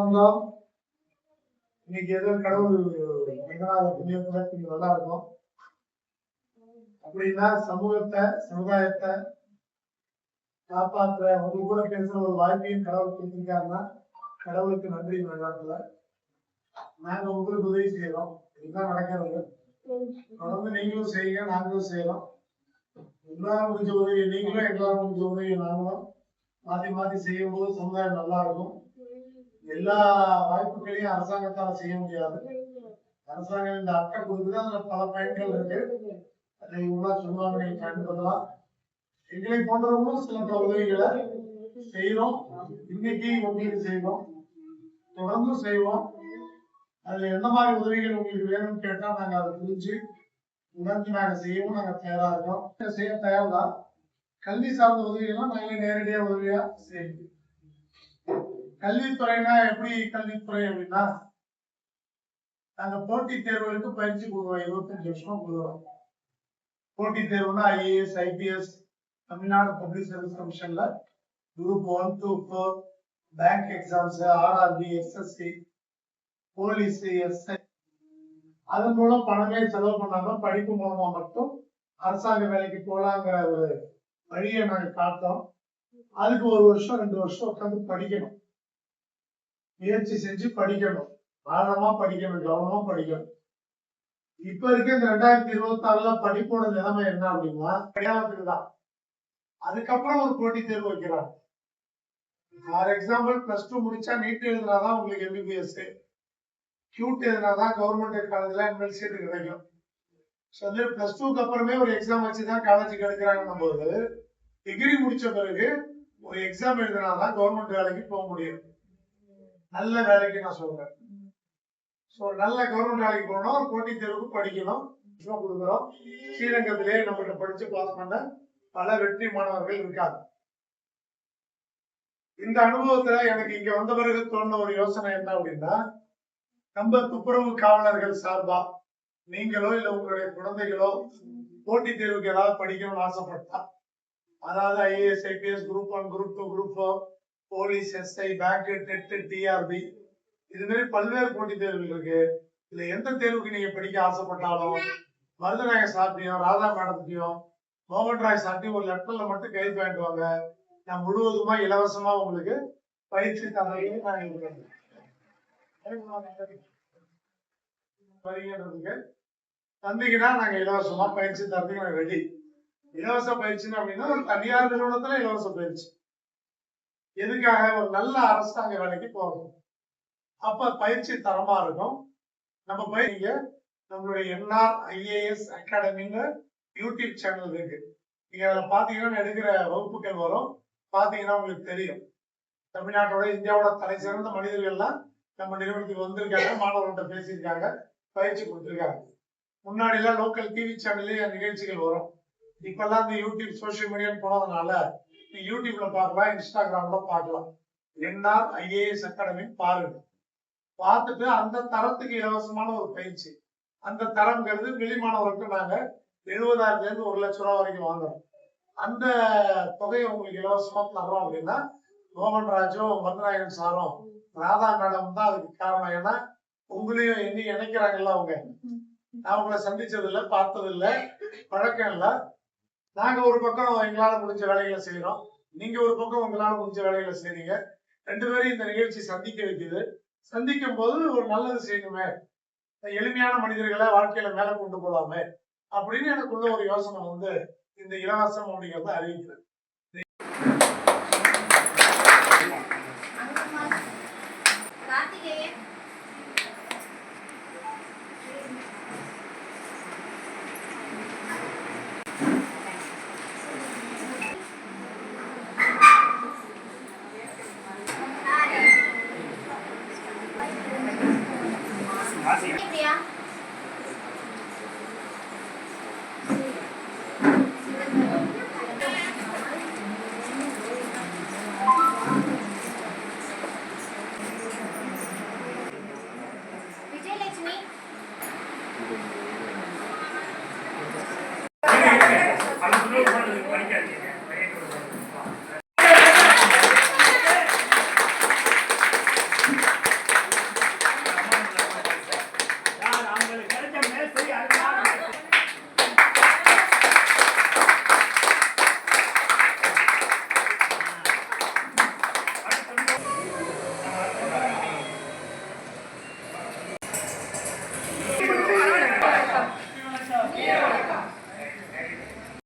வந்தோம். இன்னைக்கு ஏதோ கடவுள் புண்ணியத்துல கொஞ்சம் நல்லா இருக்கும். அப்படின்னா சமூகத்தை சமுதாயத்தை காப்பாற்ற உங்க கூட பேசுற ஒரு வாய்ப்பையும் கடவுள் கொடுத்திருக்காருன்னா கடவுளுக்கு நன்றி. நல்லாத்துல நாங்க உங்களுக்கு உதவி செய்யறோம். இதுதான் நடக்கிறது. தொடர்ந்து நீங்களும் செய்யுங்க, நாங்களும் செய்யறோம். எல்லாரும் முடிஞ்ச உதவி நீங்களும், எல்லாரும் முடிஞ்ச உதவி நாங்களும் மாத்தி மாத்தி செய்யும் போது சமுதாயம் நல்லா இருக்கும். எல்லா வாய்ப்புகளையும் அரசாங்கத்தால செய்ய முடியாது. அரசாங்கம் இந்த அட்டை கொடுக்குது, அதுல பல பயன்கள் இருக்கு. அதை இவ்வளவு சொல்லுவாங்க, நீங்க பயன்படுத்தலாம். எங்களை போன்றவங்களும் சில உதவிகளை செய்யறோம். இன்னைக்கு உங்களுக்கு செய்வோம், தொடர்ந்து செய்வோம். அதுல எந்த மாதிரி உதவிகள் உங்களுக்கு வேணும்னு கேட்டா நாங்க அதை புரிஞ்சு உணர்ந்து நாங்க செய்யவும் நாங்க தயாரா இருக்கோம். செய்ய தயார் தான். கல்வி சார்ந்த உதவிகள்லாம் நாங்களே நேரடியா உதவியா செய்யணும். கல்வித்துறைனா எப்படி கல்வித்துறை அப்படின்னா, நாங்க போட்டித் தேர்வுகளுக்கு பயிற்சி கொடுக்குறோம். 25 வருஷமா கொடுக்குறோம். போட்டித் தேர்வுனா IAS, IPS, Tamil Nadu public service கமிஷன்ல group 1 to 4 bank exams, RRB, SSC, police, SI, அதன் மூலம் பணமே செலவு பண்ணாம படிப்பு மூலமா மட்டும் அரசாங்க வேலைக்கு போலாங்கிற ஒரு வழியை நாங்க காட்டோம். அதுக்கு 1 வருஷம் 2 வருஷம் உட்காந்து படிக்கணும், முயற்சி செஞ்சு படிக்கணும், ஆழமா படிக்கணும், கவனமா படிக்கணும். இப்ப இருக்க இந்த 2026 படிப்போட நிலைமை என்ன அப்படின்னா, படிக்கிறதுக்கு தான். அதுக்கப்புறம் ஒரு போட்டித் தேர்வு வைக்கிறாங்க. ஃபார் எக்ஸாம்பிள் +2 முடிச்சா நீட் எழுதினாதான் உங்களுக்கு எம்பிபிஎஸ், கியூட் எழுதினாதான் கவர்மெண்ட் காலேஜ்ல எம்எல் சீட்டு கிடைக்கும். +2க்கு அப்புறமே ஒரு எக்ஸாம் வச்சுதான் காலேஜுக்கு எடுக்கிறாங்கன்னும் போது, டிகிரி முடிச்ச பிறகு ஒரு எக்ஸாம் எழுதினாதான் கவர்மெண்ட் வேலைக்கு போக முடியும். நல்ல வேலைக்கு நான் சொல்றேன். நல்ல கவர்மெண்ட் வேலைக்கு போகணும், ஒரு போட்டித் தேர்வுக்கு படிக்கணும். கொடுக்குறோம். ஸ்ரீரங்கத்திலே நம்மகிட்ட படிச்சு பாஸ் பண்ண பல வெற்றி மாணவர்கள் இருக்காங்க. இந்த அனுபவத்துல எனக்கு இங்க வந்த பிறகு தோன்ற ஒரு யோசனை என்ன அப்படின்னா, நம்ம துப்புரவு காவலர்கள் சார்பா நீங்களோ இல்ல உங்களுடைய குழந்தைகளோ போட்டித் தேர்வுக்கு ஏதாவது படிக்கணும்னு ஆசைப்பட்டா, அதாவது IAS, IPS, group 1, group 2, group 4, police, SI, bank, TET, TRB, இது மாதிரி பல்வேறு போட்டித் தேர்வுகள் இருக்கு. இதுல எந்த தேர்வுக்கு நீங்க படிக்க ஆசைப்பட்டாலும் மருதநாயக சார்ட்டையும் ராதா மேடத்தையும் மோகன் ராய் சார்ட்டையும் ஒரு லெட்டர்ல மட்டும் கைது வாங்கிட்டு வாங்க. நான் முழுவதுமா இலவசமா உங்களுக்கு பயிற்சி தரேன். தந்தீங்கன்னா நாங்க இலவசமா பயிற்சி தரதுக்கு நாங்க ரெடி. இலவச பயிற்சின்னு அப்படின்னா ஒரு தனியார் நிறுவனத்துல இலவச பயிற்சி. எதுக்காக? ஒரு நல்ல அரசாங்க வேலைக்கு போகணும். அப்ப பயிற்சி தரமா இருக்கும். நம்ம பயிற்சிங்க நம்மளுடைய என்ஆர் ஐஏஎஸ் அகாடமின்னு யூடியூப் சேனல் இருக்கு. நீங்க அதுல பாத்தீங்கன்னா எடுக்கிற வகுப்புகள் வரும். பாத்தீங்கன்னா உங்களுக்கு தெரியும். தமிழ்நாட்டோட இந்தியாவோட தலை சிறந்த மனிதர்கள்லாம் நம்ம நிறுவனத்துக்கு வந்திருக்காங்க, மாணவர்கள்ட்ட பேசியிருக்காங்க, பயிற்சி கொடுத்திருக்காங்க. முன்னாடி எல்லாம் லோக்கல் டிவி சேனல்லே நிகழ்ச்சிகள் வரும். இப்பெல்லாம் இந்த யூடியூப் சோசியல் மீடியான்னு போனதுனால யூடியூப்ல பார்க்கலாம், இன்ஸ்டாகிராம்ல பார்க்கலாம். என்ஆர் ஐஏஎஸ் அகாடமி பாருங்க. பார்த்துட்டு அந்த தரத்துக்கு இலவசமான ஒரு பயிற்சி. அந்த தரம்ங்கிறது வெளி மாணவர்களுக்கு நாங்க 70,000 இருந்து 1 லட்சம் ரூபாய் வரைக்கும் வாங்குறோம். அந்த தொகையை உங்களுக்கு இலவசமா தர்றோம் அப்படின்னா மோகன் ராஜும் மருதநாயகன் சாரும் ராதா மேடம் தான் அதுக்கு காரணம். ஏன்னா உங்களையும் எண்ணி நினைக்கிறாங்கல்ல அவங்க. நான் உங்களை சந்திச்சது இல்லை, பார்த்தது இல்லை, பழக்கம் இல்லை. நாங்க ஒரு பக்கம் எங்களால முடிஞ்ச வேலைகளை செய்யறோம், நீங்க ஒரு பக்கம் உங்களால முடிஞ்ச வேலைகளை செய்றீங்க. 2 பேரும் இந்த நிகழ்ச்சி சந்திக்க வைக்குது. சந்திக்கும் போது ஒரு நல்லது செய்யணுமே, எளிமையான மனிதர்களை வாழ்க்கையில மேல கொண்டு போலாமே அப்படின்னு எனக்குள்ள ஒரு யோசனை வந்து இந்த இலவசம் அப்படிங்கிறத அறிவிக்கிறேன்.